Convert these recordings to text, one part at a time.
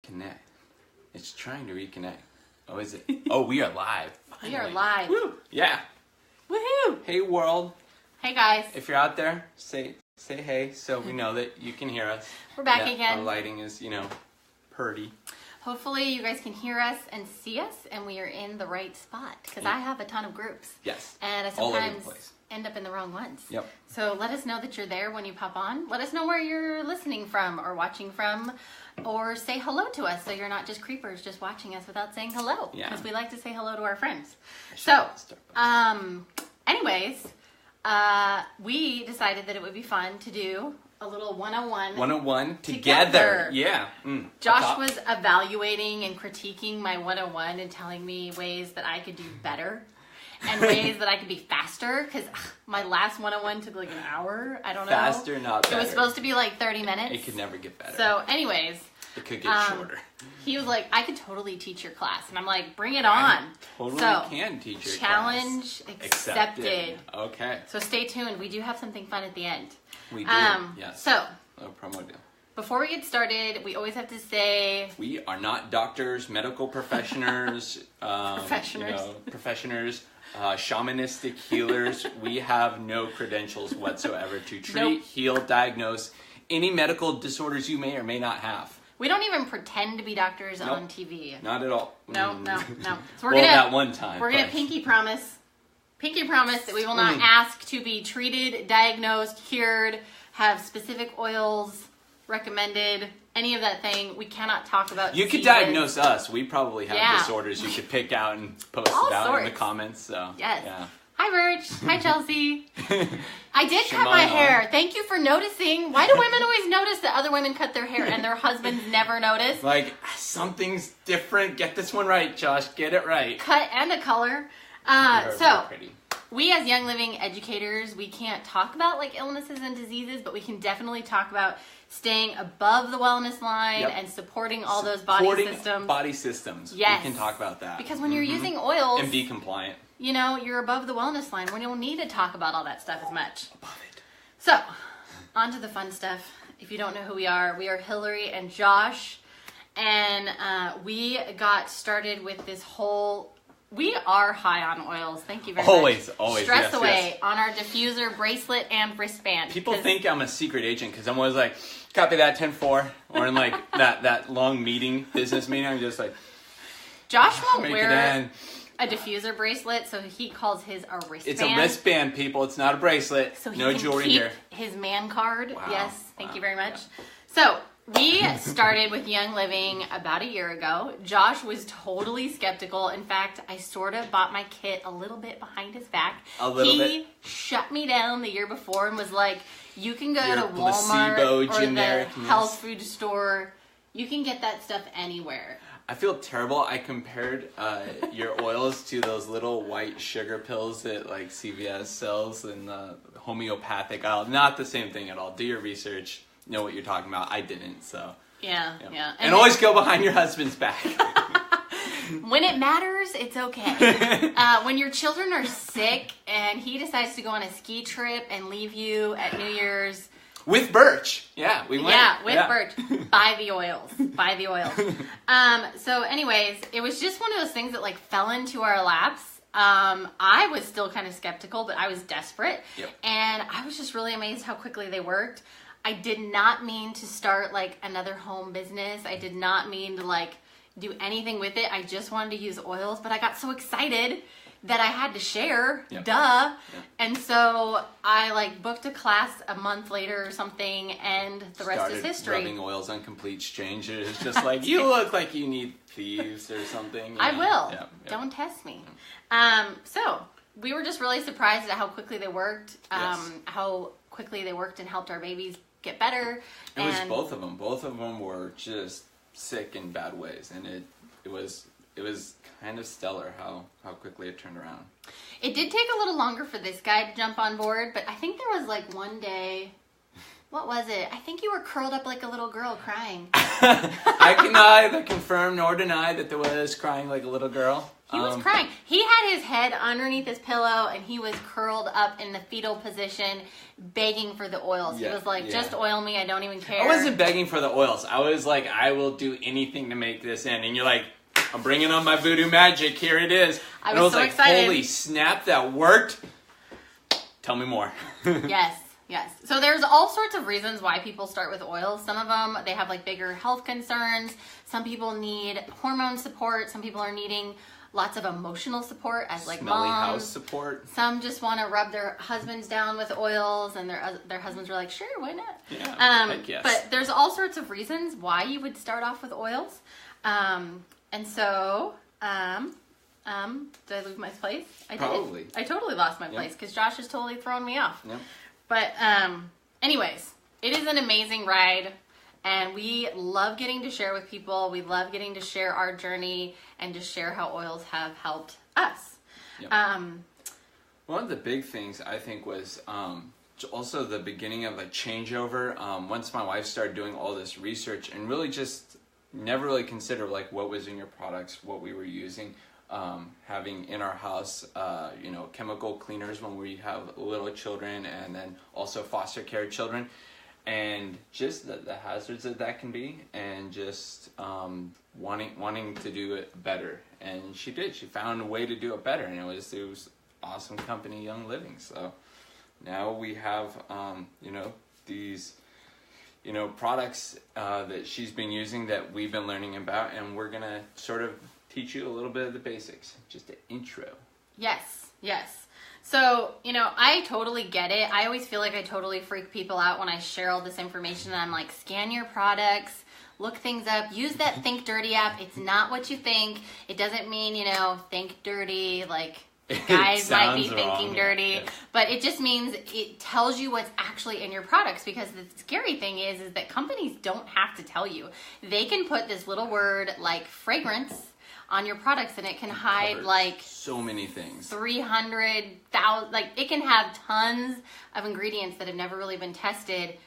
Connect. It's trying to reconnect. Oh, is it? Oh, we are live. Finally. We are live. Woo! Yeah. Woohoo! Hey, world. Hey, guys. If you're out there, say hey, so we know that you can hear us. We're back that again. Our lighting is, purty. Hopefully, you guys can hear us and see us, and we are in the right spot. Because I have a ton of groups. Yes. And I All over the sometimes place. end up in the wrong ones. Yep. So let us know that you're there when you pop on. Let us know where you're listening from or watching from. Or say hello to us so you're not just creepers just watching us without saying hello. Yeah. Because we like to say hello to our friends. So, anyways, we decided that it would be fun to do a little 101. 101 together. Yeah. Josh was evaluating and critiquing my 101 and telling me ways that I could do better and ways that I could be faster, because my last 101 took like an hour. I don't know. Faster, not better. It was supposed to be like 30 minutes. It could never get better. So anyways. It could get shorter. He was like, I could totally teach your class. And I'm like, bring it on. Totally so, can teach your challenge class. accepted. Okay. So stay tuned. We do have something fun at the end. We do, yes. So, a promo deal. Before we get started, we always have to say... We are not doctors, medical professionals, professionals, shamanistic healers. We have no credentials whatsoever to treat, heal, diagnose any medical disorders you may or may not have. We don't even pretend to be doctors on TV. Not at all. No. So we're that one time. We're going to pinky promise that we will not ask to be treated, diagnosed, cured, have specific oils recommended, any of that thing. We cannot talk about You could diagnose us. We probably have disorders you could pick out and post it out in the comments. So yes. Yeah. Hi, Birch. Hi, Chelsea. I did cut my hair. Thank you for noticing. Why do women always notice that other women cut their hair and their husbands never notice? Like, something's different. Get this one right, Josh. Get it right. Cut and the color. We as Young Living educators, we can't talk about like illnesses and diseases, but we can definitely talk about staying above the wellness line and supporting all those body systems. Yes. We can talk about that. Because when you're using oils... And be compliant. You're above the wellness line when you don't need to talk about all that stuff as much. Above it. So, on to the fun stuff. If you don't know who we are Hillary and Josh. And we got started with this whole... We are high on oils. Thank you very much. Always. Stress away on our diffuser, bracelet, and wristband. People think I'm a secret agent because I'm always like, copy that 10-4. Or in like that long business meeting, I'm just like... Josh won't wear a diffuser bracelet, so he calls his a wristband. It's a wristband, people. It's not a bracelet. So he no can jewelry keep here. His man card. Wow. Yes, thank you very much. Yeah. So we started with Young Living about a year ago. Josh was totally skeptical. In fact, I sort of bought my kit a little bit behind his back. He shut me down the year before and was like, you can go to Walmart or the health food store. You can get that stuff anywhere. I feel terrible. I compared your oils to those little white sugar pills that like CVS sells in the homeopathic aisle. Not the same thing at all. Do your research. Know what you're talking about. I didn't, so. Yeah. And always go behind your husband's back. When it matters, it's okay. When your children are sick and he decides to go on a ski trip and leave you at New Year's. With Birch. Yeah, we went. Yeah, with Birch. Buy the oils. So anyways, it was just one of those things that like fell into our laps. I was still kind of skeptical, but I was desperate. Yep. And I was just really amazed how quickly they worked. I did not mean to start like another home business. I did not mean to like do anything with it. I just wanted to use oils, but I got so excited that I had to share. Yep. Duh. Yep. And so I like booked a class a month later or something, and the rest is history. Rubbing oils on complete strangers, just like you look like you need thieves or something. I will. Yep. Don't test me. So we were just really surprised at how quickly they worked. How quickly they worked and helped our babies get better. It was both of them. Both of them were just sick in bad ways, and it was kind of stellar how quickly it turned around. It did take a little longer for this guy to jump on board, but I think there was like one day What was it? I think you were curled up like a little girl crying. I can neither confirm nor deny that there was crying like a little girl. He was crying. He had his head underneath his pillow and he was curled up in the fetal position begging for the oils. He was like, just oil me. I don't even care. I wasn't begging for the oils. I was like, I will do anything to make this end. And you're like, I'm bringing on my voodoo magic. Here it is. I was so like, excited. Holy snap, that worked. Tell me more. Yes. So there's all sorts of reasons why people start with oils. Some of them, they have like bigger health concerns. Some people need hormone support. Some people are needing lots of emotional support as like Smelly moms. house support. Some just want to rub their husbands down with oils, and their husbands are like, sure, why not? Yeah, heck yes. But there's all sorts of reasons why you would start off with oils. And so, did I lose my place? I did. Probably. I totally lost my place because Josh has totally thrown me off. Yep. But anyways, it is an amazing ride. And we love getting to share with people. We love getting to share our journey and just share how oils have helped us. Yep. One of the big things I think was also the beginning of a changeover. Once my wife started doing all this research and really just never really considered like what was in your products, what we were using. Having in our house, chemical cleaners when we have little children, and then also foster care children. And just the hazards that can be, and just wanting to do it better. And she did. She found a way to do it better, and it was awesome company, Young Living. So now we have these products that she's been using that we've been learning about, and we're gonna sort of teach you a little bit of the basics, just an intro. Yes. So, I totally get it. I always feel like I totally freak people out when I share all this information. And I'm like, scan your products, look things up, use that Think Dirty app. It's not what you think. It doesn't mean, think dirty, like guys might be thinking dirty. Yeah. But it just means it tells you what's actually in your products, because the scary thing is that companies don't have to tell you. They can put this little word like fragrance on your products, and it can hide like so many things, 300,000, like it can have tons of ingredients that have never really been tested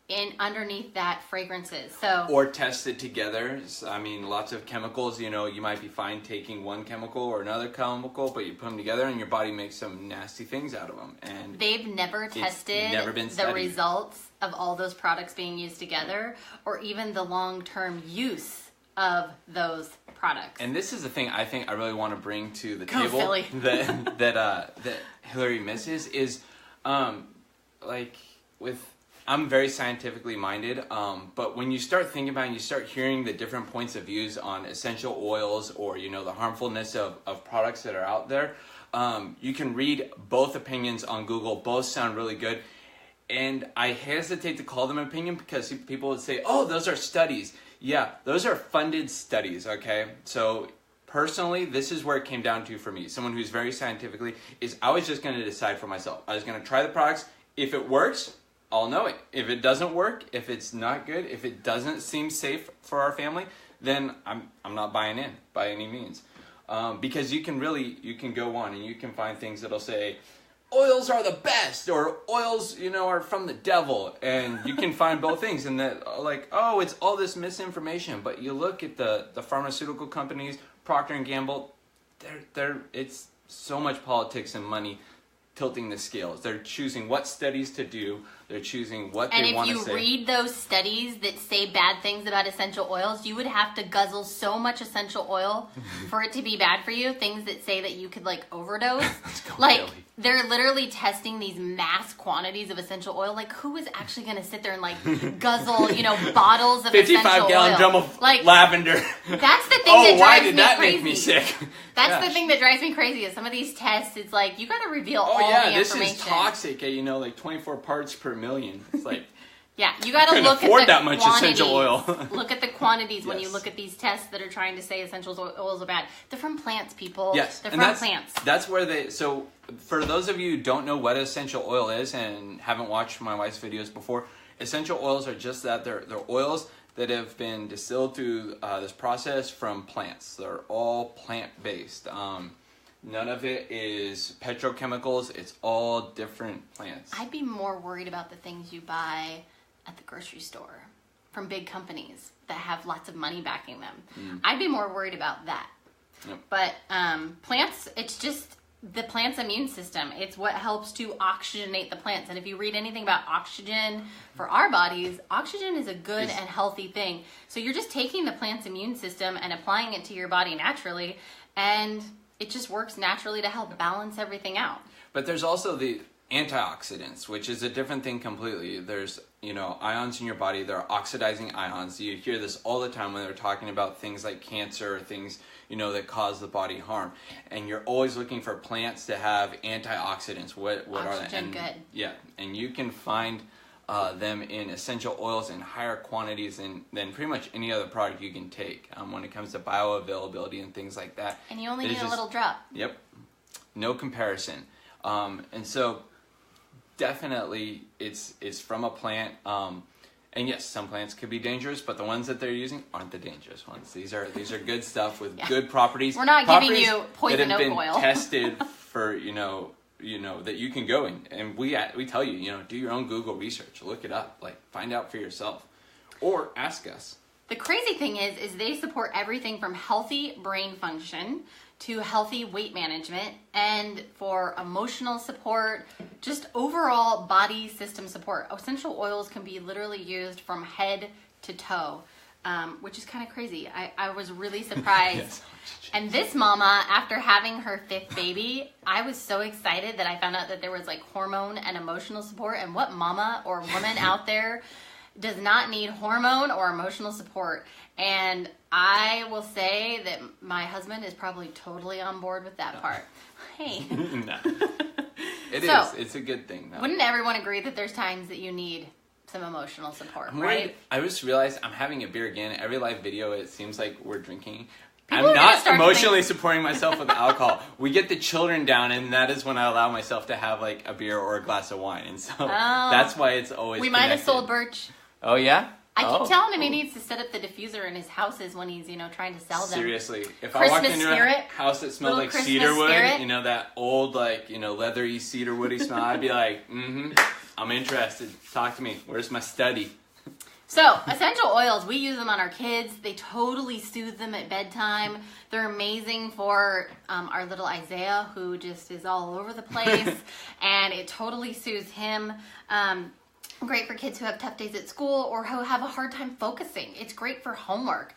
in underneath that fragrances. Or tested together. I mean, lots of chemicals, you might be fine taking one chemical or another chemical, but you put them together and your body makes some nasty things out of them. And they've never tested the results of all those products being used together, or even the long-term use of those products. And this is the thing I think I really want to bring to the table Philly. that Hillary misses is I'm very scientifically minded, but when you start thinking about it and you start hearing the different points of views on essential oils, or the harmfulness of products that are out there, you can read both opinions on Google. Both sound really good. And I hesitate to call them an opinion because people would say, oh, those are studies. Yeah, those are funded studies, okay? So personally, this is where it came down to for me. Someone who's very scientifically, is I was just going to decide for myself. I was going to try the products. If it works, I'll know it. If it doesn't work, if it's not good, if it doesn't seem safe for our family, then I'm not buying in by any means. Because you can go on and you can find things that'll say, oils are the best, or oils, are from the devil, and you can find both things, and that it's all this misinformation. But you look at the pharmaceutical companies, Procter and Gamble, it's so much politics and money tilting the scales. They're choosing what studies to do. They're choosing what they want to say. And if you read those studies that say bad things about essential oils, you would have to guzzle so much essential oil for it to be bad for you. Things that say that you could overdose. They're literally testing these mass quantities of essential oil. Who is actually going to sit there and guzzle, bottles of essential oil? 55-gallon drum of lavender. That's the thing that drives me crazy. Why did that make me sick? That's the thing that drives me crazy is some of these tests, it's you got to reveal all the information. This is toxic, 24 parts per million. It's yeah, you got to look at that much essential oil. Look at the quantities when you look at these tests that are trying to say essential oils are bad. They're from plants, people. Yes, they're from plants. That's where so for those of you who don't know what essential oil is and haven't watched my wife's videos before, essential oils are just that. They're oils that have been distilled through this process from plants. They're all plant-based. None of it is petrochemicals. It's all different plants. I'd be more worried about the things you buy at the grocery store from big companies that have lots of money backing them. I'd be more worried about that. Yep. But plants, it's just the plant's immune system. It's what helps to oxygenate the plants. And if you read anything about oxygen for our bodies, oxygen is a good and healthy thing. So you're just taking the plant's immune system and applying it to your body naturally, and it just works naturally to help balance everything out. But there's also the antioxidants, which is a different thing completely. There's, ions in your body. There are oxidizing ions. You hear this all the time when they're talking about things like cancer or things, that cause the body harm. And you're always looking for plants to have antioxidants. What are they? And good. Yeah, and you can find them in essential oils in higher quantities than pretty much any other product you can take when it comes to bioavailability and things like that. And you only need a little drop. Yep. No comparison. And so definitely it's from a plant. And yes, some plants could be dangerous, but the ones that they're using aren't the dangerous ones. These are good stuff with good properties. We're not giving you poison oak oil. That have been tested for, that you can go in. And we tell you, do your own Google research. Look it up. Find out for yourself. Or ask us. The crazy thing is they support everything from healthy brain function to healthy weight management, and for emotional support, just overall body system support. Essential oils can be literally used from head to toe, which is kind of crazy. I was really surprised. Yes. And this mama, after having her 5th baby, I was so excited that I found out that there was hormone and emotional support. And what mama or woman out there does not need hormone or emotional support? And I will say that my husband is probably totally on board with that part. Hey. No. It is. It's a good thing, though. Wouldn't everyone agree that there's times that you need some emotional support, right? I just realized I'm having a beer again. Every live video, it seems like we're drinking. People I'm not emotionally supporting myself with alcohol. We get the children down, and that is when I allow myself to have a beer or a glass of wine. And so that's why it's always We might have sold Birch. Oh, yeah? I keep telling him he needs to set up the diffuser in his houses when he's, trying to sell them. Seriously. If Christmas I walked into spirit, a house that smelled like Christmas cedar wood, spirit. That old, leathery cedar woody smell, I'd be like, I'm interested. Talk to me. Where's my study? So, essential oils, we use them on our kids. They totally soothe them at bedtime. They're amazing for our little Isaiah, who just is all over the place, and it totally soothes him. Great for kids who have tough days at school or who have a hard time focusing. It's great for homework.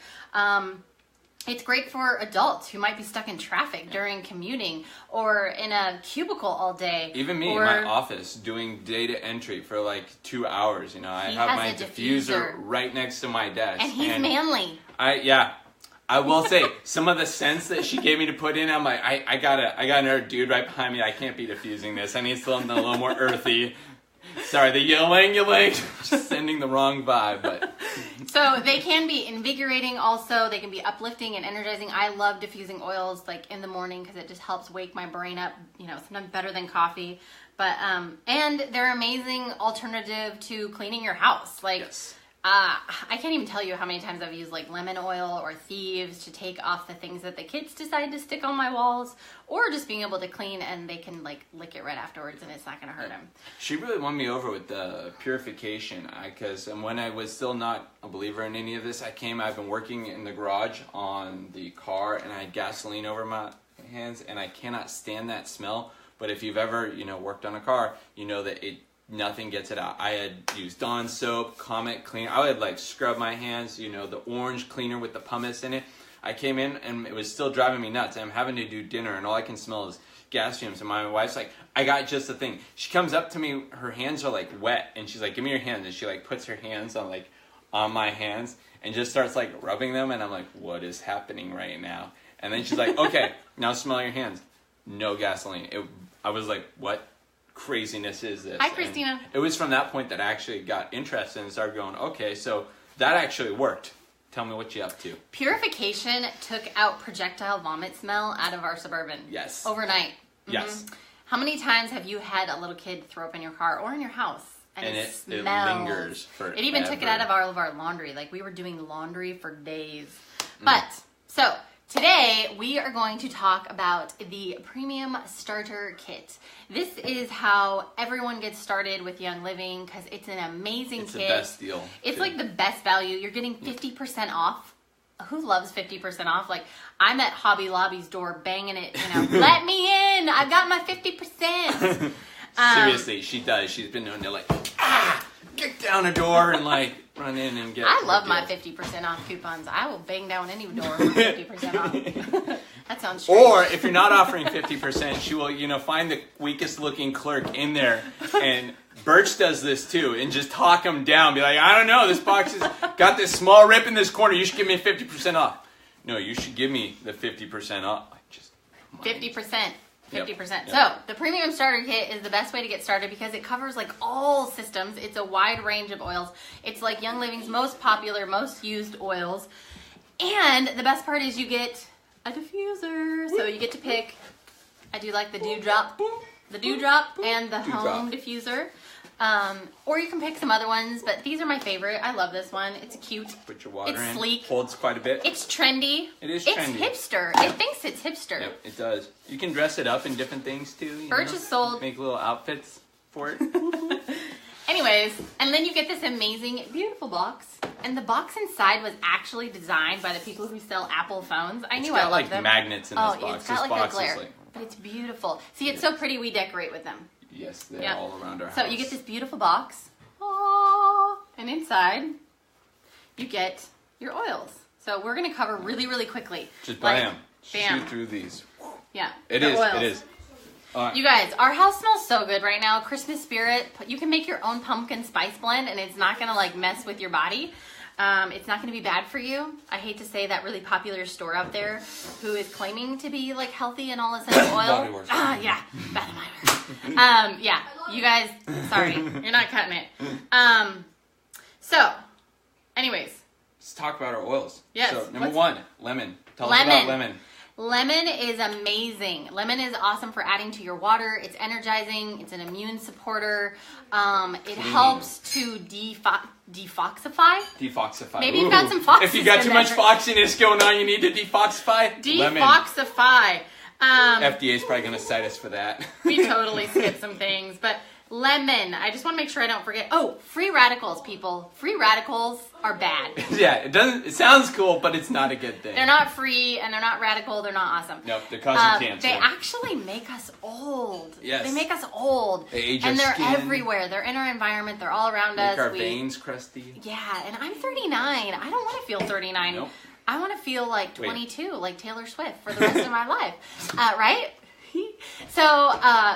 It's great for adults who might be stuck in traffic during commuting or in a cubicle all day. Even me in my office doing data entry for 2 hours. I have my diffuser right next to my desk. And he's manly. I will say some of the scents that she gave me to put in. I'm like, I got another dude right behind me. I can't be diffusing this. I need something a little more earthy. Sorry, the yelling, just sending the wrong vibe, but. So they can be invigorating also. They can be uplifting and energizing. I love diffusing oils in the morning because it just helps wake my brain up, sometimes better than coffee. But, and they're amazing alternative to cleaning your house. Yes. I can't even tell you how many times I've used lemon oil or thieves to take off the things that the kids decide to stick on my walls, or just being able to clean and they can lick it right afterwards and it's not going to hurt them. She really won me over with the purification because when I was still not a believer in any of this, I've been working in the garage on the car and I had gasoline over my hands and I cannot stand that smell. But if you've ever, worked on a car, that nothing gets it out. I had used Dawn soap, Comet cleaner. I would scrub my hands, the orange cleaner with the pumice in it. I came in and it was still driving me nuts. I'm having to do dinner and all I can smell is gas fumes. And my wife's like, I got just the thing. She comes up to me, her hands are wet, and she's like, give me your hands. And she puts her hands on my hands and just starts rubbing them. And I'm like, what is happening right now? And then she's like, okay, now smell your hands. No gasoline. I was like, what craziness is this? Hi, Christina. And it was from that point that I actually got interested and started going, okay, so that actually worked. Tell me what you're up to. Purification took out projectile vomit smell out of our Suburban. Yes. Overnight. Mm-hmm. Yes. How many times have you had a little kid throw up in your car or in your house? And it smells. It lingers forever. It even took it out of all of our laundry. We were doing laundry for days. But, so, Today, we are going to talk about the Premium Starter Kit. This is how everyone gets started with Young Living because it's an amazing kit. It's the best deal. It's like the best value. You're getting 50% off. Who loves 50% off? Like, I'm at Hobby Lobby's door banging it, let me in. I've got my 50%. Seriously, she does. She's been doing it like, kick down a door and like run in and get. I love my 50% off coupons. I will bang down any door for 50% off. That sounds strange. Or if you're not offering 50%, she will, find the weakest looking clerk in there. And Birch does this too, and just talk them down. Be like, I don't know, this box has got this small rip in this corner. You should give me 50% off. No, you should give me the 50% off. Like, just 50%. 50%. Yep. So the Premium Starter Kit is the best way to get started because it covers like all systems. It's a wide range of oils. It's like Young Living's most popular, most used oils. And the best part is you get a diffuser. So you get to pick, I do like the Dewdrop and the Home Diffuser. Or you can pick some other ones, but these are my favorite. I love this one. It's cute. Put your water in. It's sleek. Holds quite a bit. It's trendy. It is trendy. It's hipster. It thinks it's hipster. Yep, it does. You can dress it up in different things too. Birch is sold. Make little outfits for it. Anyways, and then you get this amazing, beautiful box. And the box inside was actually designed by the people who sell Apple phones. I knew I loved like them. magnets in this box. It's got this like box a glare. is like, but it's beautiful. See, it's so pretty we decorate with them. yes, they're all around our house. So you get this beautiful box. Aww. And inside, you get your oils. So we're going to cover really, really quickly. Just bam. Bam. Shoot through these. Yeah. It is. Oils. It is. You guys, our house smells so good right now. Christmas spirit. You can make your own pumpkin spice blend and it's not going to like mess with your body. It's not going to be bad for you. I hate to say that really popular store out there who is claiming to be like healthy and all essential oil. Yeah. Bath and Body Works. Yeah. You guys, sorry. You're not cutting it. So, anyways. Let's talk about our oils. Yes. So, number one, lemon. Tell us about lemon. Lemon is amazing. Lemon is awesome for adding to your water. It's energizing. It's an immune supporter. It helps to defoxify. Defoxify. Maybe you've got some foxes. If you got too much foxiness going on, you need to defoxify. Defoxify. FDA is probably going to cite us for that. We totally skip some things, but lemon. I just want to make sure I don't forget. Oh, free radicals, people. Free radicals are bad. Yeah, it sounds cool, but it's not a good thing. They're not free and they're not radical. They're not awesome. Nope, they're causing cancer. They actually make us old. Yes. They make us old. They age and our they're skin. Everywhere. They're in our environment. They're all around us. Make our veins crusty. Yeah, and I'm 39. I don't want to feel 39. Nope. I want to feel like 22, like Taylor Swift for the rest of my life. Right? So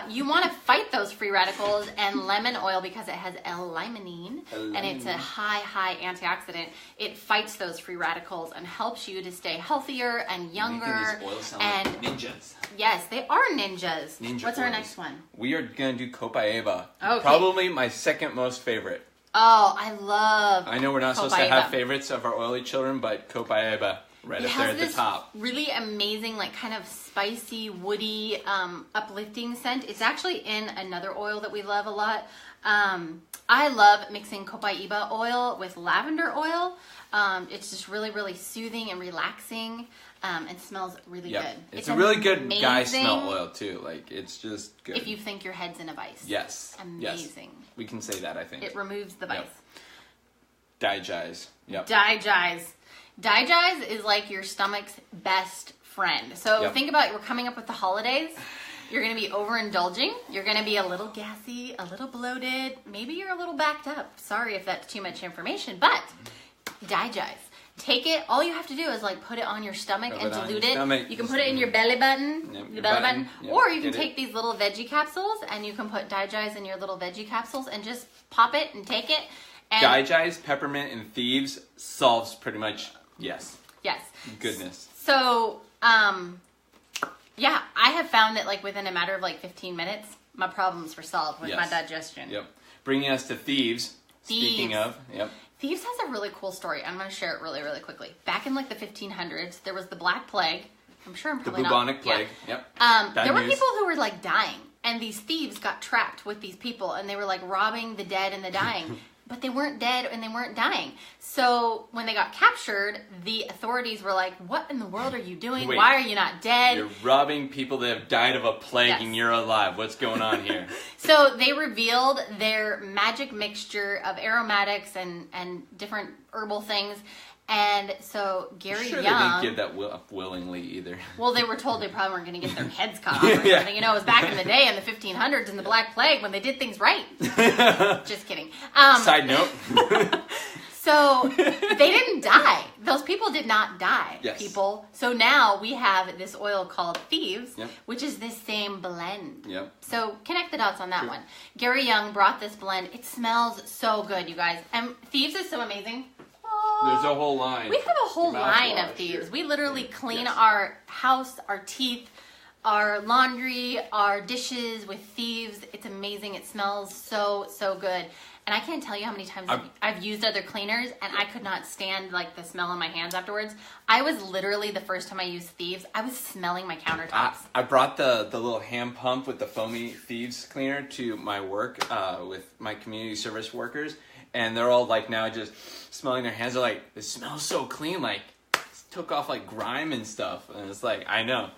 you want to fight those free radicals, and lemon oil, because it has L-limonene, and it's a high antioxidant, it fights those free radicals and helps you to stay healthier and younger. These oils sound like ninjas. Yes, they are ninjas. Ninja What's oils. our next one? We are going to do Copaiba. Okay. Probably my second most favorite. Oh, I love I know we're not supposed to Copaiba. have favorites of our oily children, but Copaiba right up there at the top. Really amazing, like kind of spicy, woody, uplifting scent. It's actually in another oil that we love a lot. I love mixing Copaiba oil with lavender oil. It's just really, really soothing and relaxing. And smells really good. It's a really good guy smell oil too. Like, it's just good. If you think your head's in a vice. Yes. Amazing. Yes. We can say that, I think. It removes the vice. Digize. Yep. Digize. Digize is like your stomach's best friend. So think about, we're coming up with the holidays. You're going to be overindulging. You're going to be a little gassy, a little bloated. Maybe you're a little backed up. Sorry if that's too much information, but Digize. Take it. All you have to do is like put it on your stomach and dilute it. You can put it in your belly button, or you can take these little veggie capsules and you can put Digize in your little veggie capsules and just pop it and take it. And Digize, peppermint, and thieves solves pretty much. Yes. Goodness. So, yeah, I have found that like within a matter of like 15 minutes, my problems were solved with my digestion. Yep. Bringing us to thieves. Speaking of, Thieves has a really cool story. I'm going to share it really, really quickly. Back in like the 1500s, there was the Black Plague. I'm sure I'm probably not. The bubonic plague. Yeah. Yep. There were people who were like dying, and these thieves got trapped with these people, and they were like robbing the dead and the dying. but they weren't dead and they weren't dying. So when they got captured, the authorities were like, what in the world are you doing? Wait, why are you not dead? You're robbing people that have died of a plague and you're alive. What's going on here? So they revealed their magic mixture of aromatics and different herbal things. And so Gary Young... They didn't give that up willingly either. Well, they were told they probably weren't going to get their heads cut off or something. You know, it was back in the day in the 1500s in the Black Plague when they did things right. Just kidding. Side note. So they didn't die. Those people did not die, people. So now we have this oil called Thieves, which is this same blend. So connect the dots on that one. Gary Young brought this blend. It smells so good, you guys. And Thieves is so amazing. There's a whole line. We have a whole line of Thieves. We literally clean our house, our teeth, our laundry, our dishes with Thieves. It's amazing. It smells so, so good. And I can't tell you how many times I've used other cleaners and I could not stand like the smell on my hands afterwards. I was literally, the first time I used Thieves, I was smelling my countertops. I brought the little hand pump with the foamy Thieves cleaner to my work with my community service workers. And they're all like now just smelling their hands. They're like, it smells so clean. Like, it took off like grime and stuff. And it's like, I know.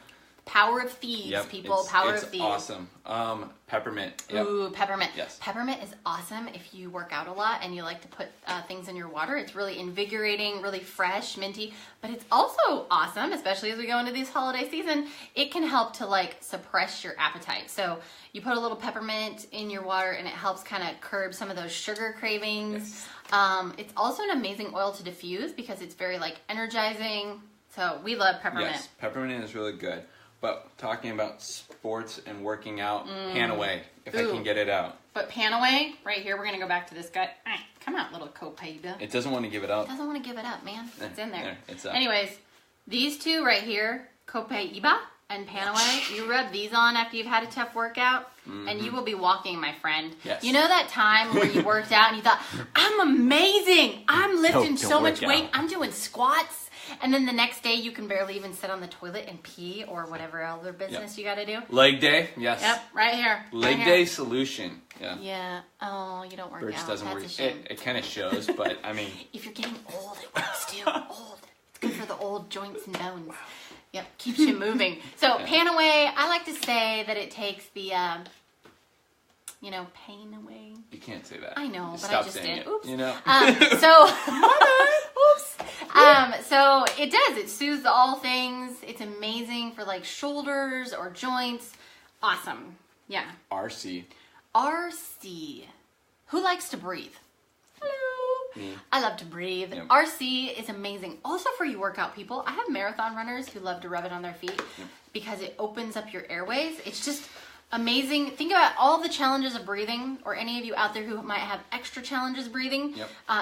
Power of Thieves, people. Power of Thieves. It's awesome. Peppermint. Yep. Ooh, peppermint. Yes. Peppermint is awesome if you work out a lot and you like to put things in your water. It's really invigorating, really fresh, minty. But it's also awesome, especially as we go into this holiday season. It can help to like suppress your appetite. So you put a little peppermint in your water and it helps kind of curb some of those sugar cravings. It's also an amazing oil to diffuse because it's very like energizing. So we love peppermint. Yes, peppermint is really good. But talking about sports and working out, pan away, if I can get it out. But pan away, right here, we're going to go back to this guy. Come out, little Copaiba. It doesn't want to give it up. It doesn't want to give it up, man. It's in there. It's up. Anyways, these two right here, Copaiba and pan away, you rub these on after you've had a tough workout, and you will be walking, my friend. Yes. You know that time where you worked out and you thought, I'm amazing. I'm lifting so much weight. I'm doing squats. And then the next day, you can barely even sit on the toilet and pee or whatever other business you got to do. Leg day, yes. Yep, right here. Leg day solution. Yeah. Yeah. Oh, you don't work Birch out. doesn't That's work. a shame. It kind of shows, but I mean. If you're getting old, it works too. Old. It's good for the old joints and bones. Yep, keeps you moving. So pan away, I like to say that it takes the, pain away. You can't say that. I know, but Stop I just saying did. it. Oops. You know. Oops. So it does. It soothes all things. It's amazing for like shoulders or joints. Awesome. Yeah. RC. RC. Who likes to breathe? Hello. Me. I love to breathe. Yep. RC is amazing. Also for you workout people, I have marathon runners who love to rub it on their feet because it opens up your airways. It's just amazing. Think about all the challenges of breathing, or any of you out there who might have extra challenges breathing.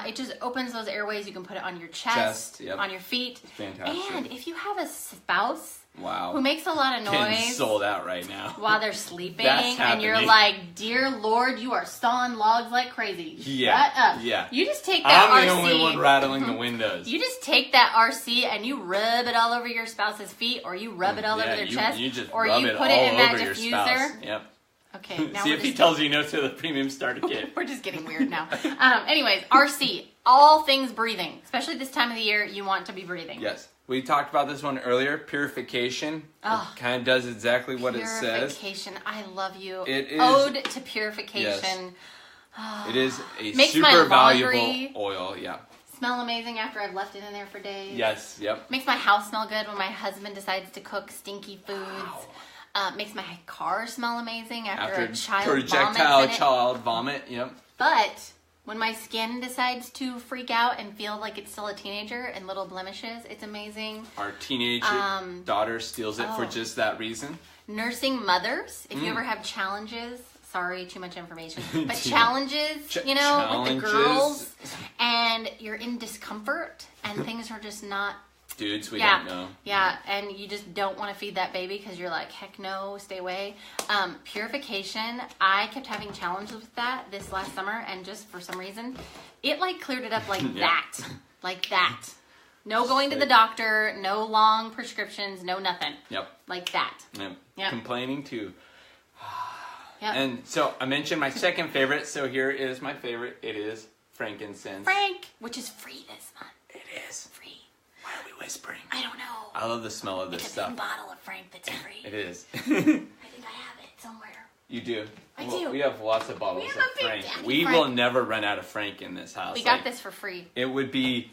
It just opens those airways. You can put it on your chest, on your feet. It's fantastic. And if you have a spouse who makes a lot of noise, getting sold out right now while they're sleeping, That's and you're happening. like, dear Lord, you are sawing logs like crazy. Yeah. Shut up. Yeah. You just take that I'm RC. the only one rattling the windows. You just take that RC and you rub it all over your spouse's feet, or you rub it all over their chest, you just or rub you it put all it in that over your diffuser. spouse. Yep. Okay. Now See we're if he just tells you no to the premium starter kit. We're just getting weird now. Anyways, RC, all things breathing, especially this time of the year, you want to be breathing. Yes. We talked about this one earlier, purification. Oh, it kind of does exactly what it says. Purification. I love you. It is. Ode to purification. Yes. It is a Makes super my valuable laundry oil. Yeah. smell amazing after I've left it in there for days. Yes. Yep. Makes my house smell good when my husband decides to cook stinky foods. Makes my car smell amazing after a child vomit. Yep. But when my skin decides to freak out and feel like it's still a teenager and little blemishes, it's amazing. Our teenage daughter steals it for just that reason. Nursing mothers, if you ever have challenges, sorry, too much information, but challenges, with the girls, and you're in discomfort and things are just not... Dudes, we don't know. Yeah, and you just don't want to feed that baby because you're like, heck no, stay away. Purification, I kept having challenges with that this last summer, and just for some reason, it like cleared it up like that. Like that. No going to the doctor, no long prescriptions, no nothing. Yep. Like that. Yep. Complaining too. Yep. And so I mentioned my second favorite, so here is my favorite. It is frankincense. Frank, which is free this month. It is. Free. Why are we whispering? I don't know. I love the smell of this stuff. It's a bottle of Frank that's free. It is. I think I have it somewhere. You do? I do. We have lots of bottles We have of a Big Frank. Daddy We Frank. will never run out of Frank in this house. We got this for free. It would be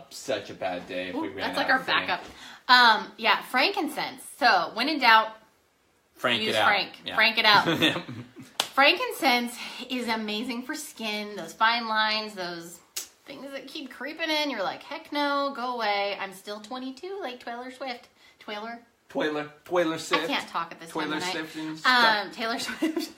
such a bad day if we ran That's out like our of Frank. backup. Yeah, frankincense. So, when in doubt, Frank use it out. Frank. Yeah. Frank it out. Frankincense is amazing for skin, those fine lines, those things that keep creeping in. You're like, heck no, go away. I'm still 22, like Taylor Swift. Taylor Swift. I can't talk at this time of Swift and night. stuff. Taylor Swift.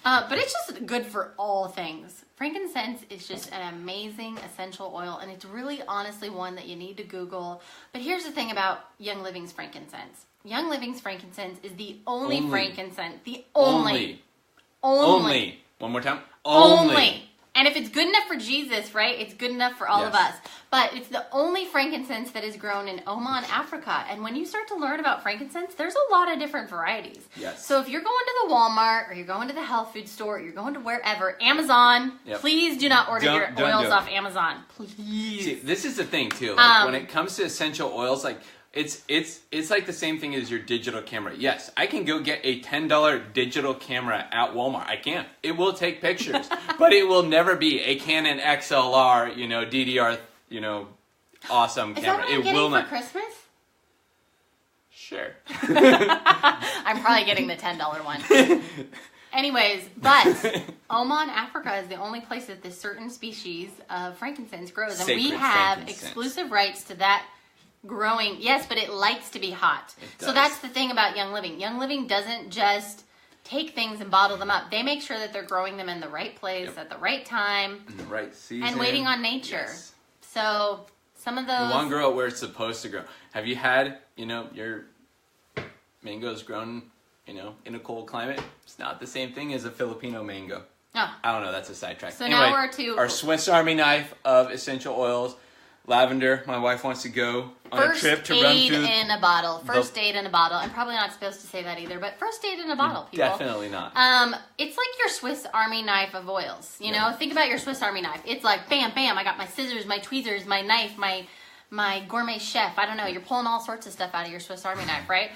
But it's just good for all things. Frankincense is just an amazing essential oil, and it's really honestly one that you need to Google. But here's the thing about Young Living's frankincense. Young Living's frankincense is the only frankincense. The only. One more time. Only. And if it's good enough for Jesus, right, it's good enough for all of Yes. us. But it's the only frankincense that is grown in Oman, Africa. And when you start to learn about frankincense, there's a lot of different varieties. Yes. So if you're going to the Walmart or you're going to the health food store, or you're going to wherever, Amazon, Yep. please do not order your Don't oils do it. off Amazon. Please. See, this is the thing too. Like, when it comes to essential oils, like it's like the same thing as your digital camera. Yes, I can go get a $10 digital camera at Walmart. I can. It will take pictures, but it will never be a Canon XLR, DDR, awesome Is camera. that what I'm It getting will for not. Christmas? Sure. I'm probably getting the $10 one. Anyways, but Oman, Africa is the only place that this certain species of frankincense grows. And we Sacred have frankincense. exclusive rights to that growing. Yes, but it likes to be hot. does. So that's the thing about Young Living. Young Living doesn't just take things and bottle them up. They make sure that they're growing them in the right place at the right time In the right season. and waiting on nature. Yes. So some of those... You want to grow it where it's supposed to grow. Have you had, your mangoes grown, in a cold climate? It's not the same thing as a Filipino mango. Oh. I don't know, that's a sidetrack. So Anyway, now we're to... our Swiss Army knife of essential oils. Lavender. My wife wants to go on a trip to run through. First aid in a bottle. First aid in a bottle. I'm probably not supposed to say that either, but first aid in a bottle, people. Definitely not. It's like your Swiss Army knife of oils. You know, think about your Swiss Army knife. It's like bam, bam. I got my scissors, my tweezers, my knife, my gourmet chef. I don't know. You're pulling all sorts of stuff out of your Swiss Army knife, right?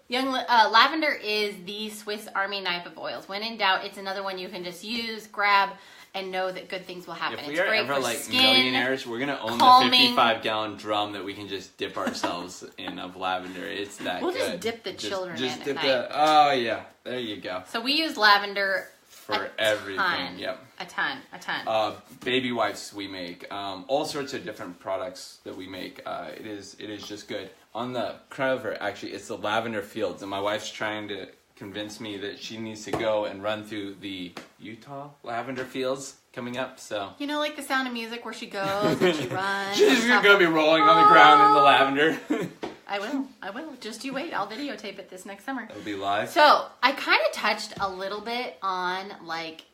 Lavender is the Swiss Army knife of oils. When in doubt, it's another one you can just use, grab, and know that good things will happen. If we It's are great ever for like skin, millionaires, we're gonna own calming. the 55-gallon drum that we can just dip ourselves in of lavender. It's that We'll good. just dip the children in at night. Oh yeah, there you go. So we use lavender For everything. ton. Yep. A ton. Baby wipes we make, all sorts of different products that we make. It is just good. On the cover, actually, it's the lavender fields, and my wife's trying to convince me that she needs to go and run through the Utah lavender fields coming up. So You know, like the Sound of Music where she goes and she runs. she's gonna be rolling on the ground in the lavender. I will. Just you wait. I'll videotape it this next summer. It'll be live. So I kind of touched a little bit on like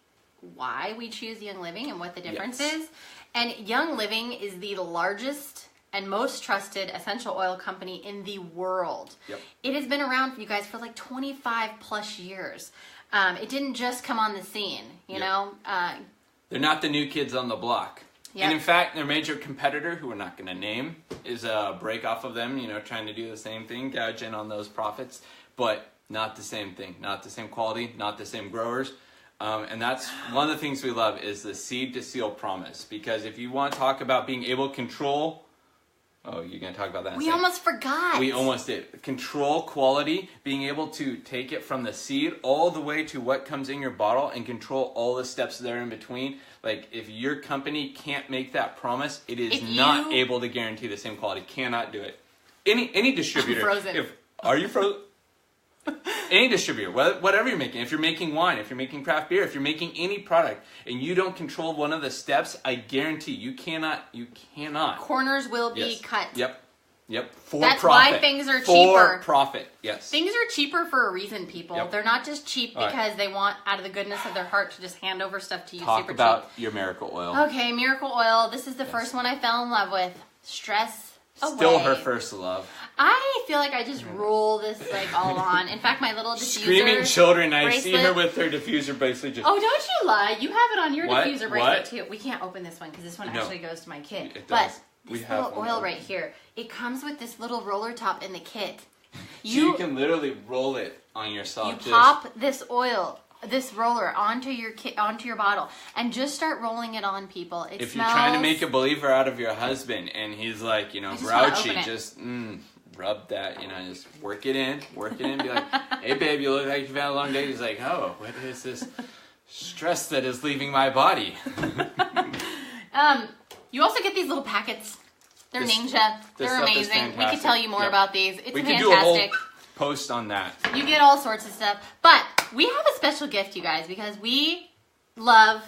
why we choose Young Living and what the difference is. And Young Living is the largest and most trusted essential oil company in the world. Yep. It has been around for you guys for like 25 plus years. It didn't just come on the scene, you know? They're not the new kids on the block. Yep. And in fact, their major competitor, who we're not going to name, is a break off of them, trying to do the same thing, gouge in on those profits, but not the same thing, not the same quality, not the same growers. And that's one of the things we love is the seed to seal promise. Because if you want to talk about being able to control, you're going to talk about that in a We second. almost forgot. We almost did. Control quality, being able to take it from the seed all the way to what comes in your bottle and control all the steps there in between. Like, if your company can't make that promise, it is not able to guarantee the same quality. Cannot do it. Any distributor. I'm frozen. Are you frozen? Any distributor, whatever you're making, if you're making wine, if you're making craft beer, if you're making any product, and you don't control one of the steps, I guarantee you cannot. Corners will be cut. Yep. For That's profit. why things are For cheaper. profit, yes. Things are cheaper for a reason, people. Yep. They're not just cheap All because they want, out of the goodness of their heart, to just hand over stuff to you Talk super about your miracle oil. cheap. Okay, Miracle Oil. This is the first one I fell in love with. Stress Still away. her first love. I feel like I just roll this like all on. In fact, my little diffuser Screaming children. I bracelet. see her with her diffuser bracelet. Just Oh, don't you lie! You have it on your What? diffuser bracelet too. We can't open this one because this one actually goes to my kit. It but does. this We have little one oil open. right here, it comes with this little roller top in the kit. So you can literally roll it on yourself. You pop this roller onto your onto your bottle, and just start rolling it on people. It If smells... you're trying to make a believer out of your husband, and he's like, just wanna grouchy, open it. just rub that, just work it in, be like, hey babe, you look like you've had a long day. He's like, oh, what is this stress that is leaving my body? You also get these little packets. They're Ninja. They're amazing. We could tell you more about these. It's fantastic. We could do a whole post on that. You get all sorts of stuff. But we have a special gift, you guys, because we love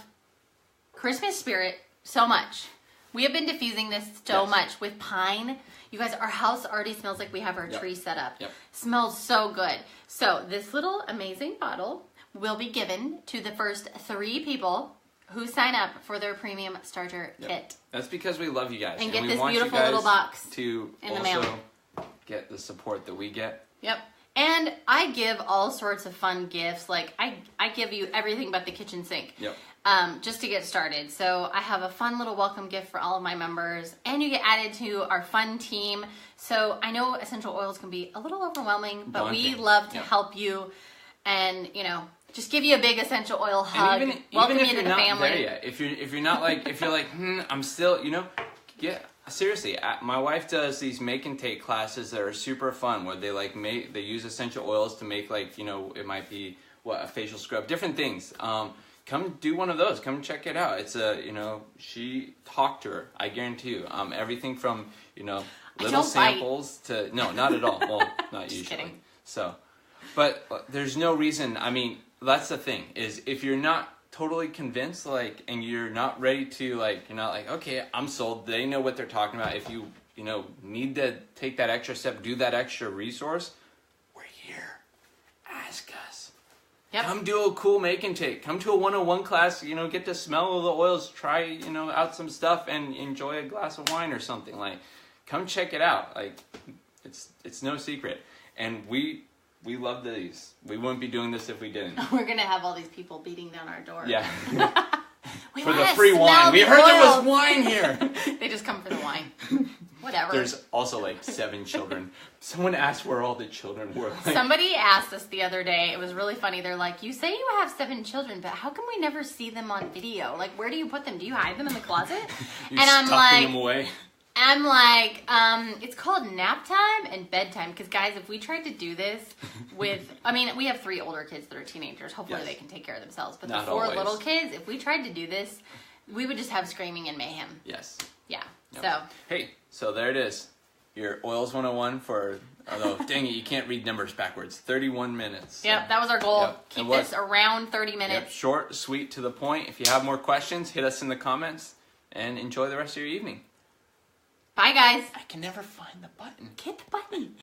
Christmas spirit so much. We have been diffusing this so much with pine. You guys, our house already smells like we have our tree set up. Smells so good. So this little amazing bottle will be given to the first 3 people who sign up for their premium starter kit. That's because we love you guys. And get we this want beautiful you guys little box to in the also mail. Get the support that we get. Yep. And I give all sorts of fun gifts. Like I give you everything but the kitchen sink. Yep. Just to get started. So I have a fun little welcome gift for all of my members, and you get added to our fun team. So I know essential oils can be a little overwhelming, but we love to help you, and just give you a big essential oil hug. And welcome even if you to you're the not family. there yet, if you're not like, if you're like, I'm still, seriously, my wife does these make and take classes that are super fun, where they use essential oils to make it might be a facial scrub, different things. Come do one of those. Come check it out. It's she talked to her. I guarantee you. Everything from little samples to no, not at all. Well, not Just usually. kidding. So, but there's no reason. I mean, that's the thing is if you're not totally convinced, and you're not ready to you're not like, okay, I'm sold. They know what they're talking about. If you need to take that extra step, do that extra resource, we're here. Ask us. Yep. Come do a cool make and take. Come to a 101 class, get to smell the oils, try, out some stuff and enjoy a glass of wine or something. Come check it out. It's no secret. And we love these. We wouldn't be doing this if we didn't. We're going to have all these people beating down our door. Yeah. We for the wanna free wine. smell We the heard there oils. was wine here. They just come for the wine. Whatever. There's also 7 children. Someone asked where all the children were. Somebody asked us the other day, it was really funny. They're like, you say you have 7 children, but how come we never see them on video? Where do you put them? Do you hide them in the closet? You and I'm stuffing them away. It's called nap time and bedtime. Because guys, if we tried to do this with, we have 3 older kids that are teenagers. Hopefully they can take care of themselves. But Not the 4 always. little kids, if we tried to do this, we would just have screaming and mayhem. Yes. Yeah. Yep. So. Hey, so there it is. Your Oils 101 for, dang it, you can't read numbers backwards. 31 minutes. So. Yep, that was our goal. Yep. Keep this around 30 Yep, minutes. short, sweet, to the point. If you have more questions, hit us in the comments and enjoy the rest of your evening. Bye, guys. I can never find the button. Hit the button.